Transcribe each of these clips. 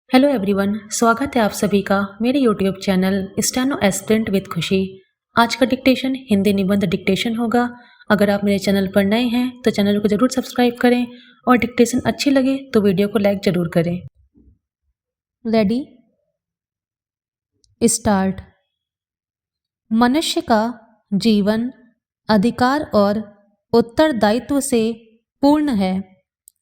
Hello everyone, स्वागत है आप सभी का मेरे YouTube channel steno aspirant with खुशी। आज का डिक्टेशन हिंदी निबंध डिक्टेशन होगा। अगर आप मेरे चैनल पर नए हैं तो चैनल को जरूर सब्सक्राइब करें और डिक्टेशन अच्छी लगे तो वीडियो को लाइक जरूर करें। Ready, start. मनुष्य का जीवन अधिकार और उत्तरदायित्व से पूर्ण है।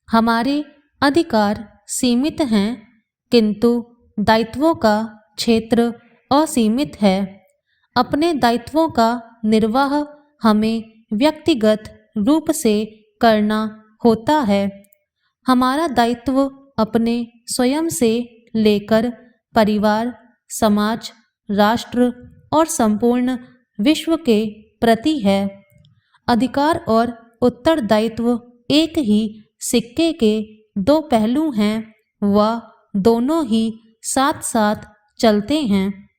हमारे अधिकार सीमित हैं, किंतु दायित्वों का क्षेत्र असीमित है। अपने दायित्वों का निर्वाह हमें व्यक्तिगत रूप से करना होता है। हमारा दायित्व अपने स्वयं से लेकर परिवार, समाज, राष्ट्र और संपूर्ण विश्व के प्रति है। अधिकार और उत्तरदायित्व एक ही सिक्के के दो पहलू हैं, वह दोनों ही साथ साथ चलते हैं।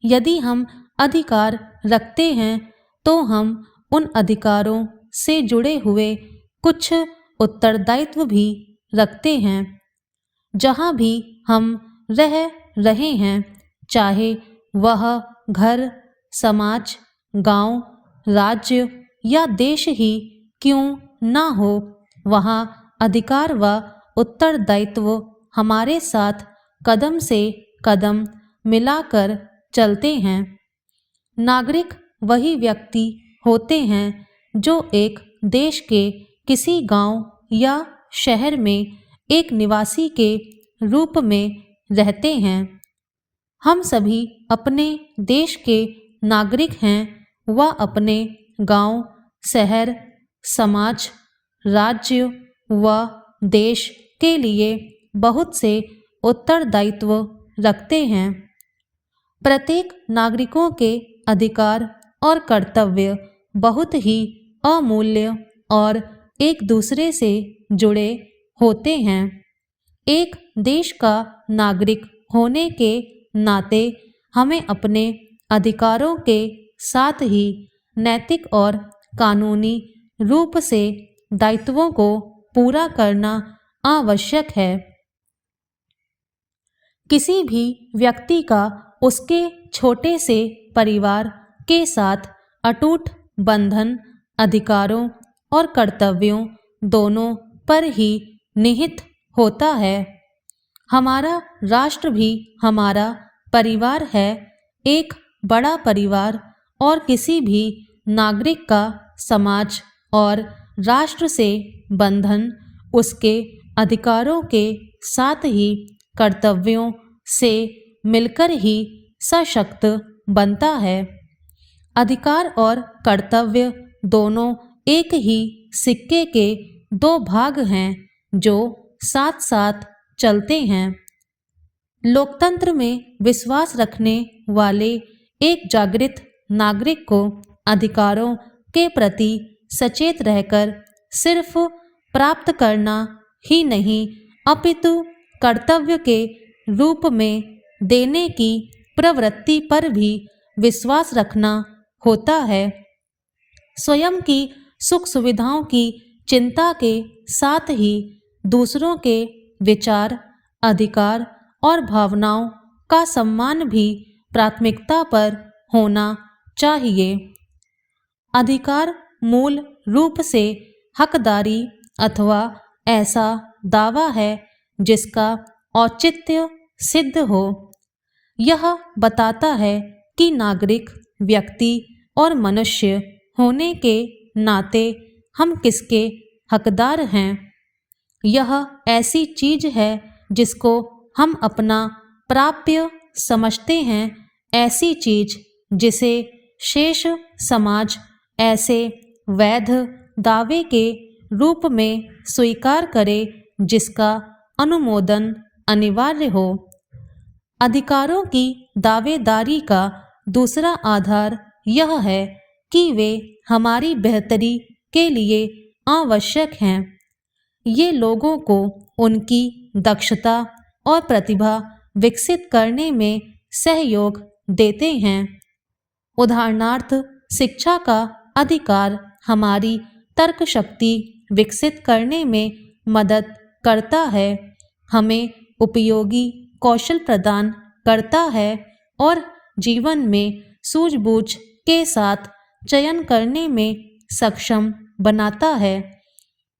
यदि हम अधिकार रखते हैं तो हम उन अधिकारों से जुड़े हुए कुछ उत्तरदायित्व भी रखते हैं। जहाँ भी हम रह रहे हैं, चाहे वह घर, समाज, गांव, राज्य या देश ही क्यों ना हो, वहाँ अधिकार व उत्तरदायित्व हमारे साथ कदम से कदम मिलाकर चलते हैं। नागरिक वही व्यक्ति होते हैं जो एक देश के किसी गांव या शहर में एक निवासी के रूप में रहते हैं। हम सभी अपने देश के नागरिक हैं व अपने गांव, शहर, समाज, राज्य व देश के लिए बहुत से उत्तरदायित्व रखते हैं। प्रत्येक नागरिकों के अधिकार और कर्तव्य बहुत ही अमूल्य और एक दूसरे से जुड़े होते हैं। एक देश का नागरिक होने के नाते हमें अपने अधिकारों के साथ ही नैतिक और कानूनी रूप से दायित्वों को पूरा करना आवश्यक है। किसी भी व्यक्ति का उसके छोटे से परिवार के साथ अटूट बंधन अधिकारों और कर्तव्यों दोनों पर ही निहित होता है। हमारा राष्ट्र भी हमारा परिवार है। एक बड़ा परिवार और किसी भी नागरिक का समाज और राष्ट्र से बंधन उसके अधिकारों के साथ ही कर्तव्यों से मिलकर ही सशक्त बनता है। अधिकार और कर्तव्य दोनों एक ही सिक्के के दो भाग हैं जो साथ साथ चलते हैं। लोकतंत्र में विश्वास रखने वाले एक जागृत नागरिक को अधिकारों के प्रति सचेत रहकर सिर्फ प्राप्त करना ही नहीं, अपितु कर्तव्य के रूप में देने की प्रवृत्ति पर भी विश्वास रखना होता है। स्वयं की सुख सुविधाओं की चिंता के साथ ही दूसरों के विचार, अधिकार और भावनाओं का सम्मान भी प्राथमिकता पर होना चाहिए। अधिकार मूल रूप से हकदारी अथवा ऐसा दावा है जिसका औचित्य सिद्ध हो। यह बताता है कि नागरिक, व्यक्ति और मनुष्य होने के नाते हम किसके हकदार हैं। यह ऐसी चीज है जिसको हम अपना प्राप्य समझते हैं, ऐसी चीज जिसे शेष समाज ऐसे वैध दावे के रूप में स्वीकार करे जिसका अनुमोदन अनिवार्य हो। अधिकारों की दावेदारी का दूसरा आधार यह है कि वे हमारी बेहतरी के लिए आवश्यक हैं। ये लोगों को उनकी दक्षता और प्रतिभा विकसित करने में सहयोग देते हैं। उदाहरणार्थ, शिक्षा का अधिकार हमारी तर्क शक्ति विकसित करने में मदद करता है, हमें उपयोगी कौशल प्रदान करता है और जीवन में सूझबूझ के साथ चयन करने में सक्षम बनाता है।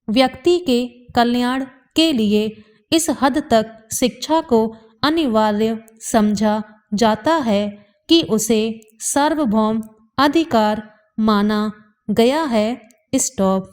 व्यक्ति के कल्याण के लिए इस हद तक शिक्षा को अनिवार्य समझा जाता है कि उसे सार्वभौम अधिकार माना गया है। स्टॉप।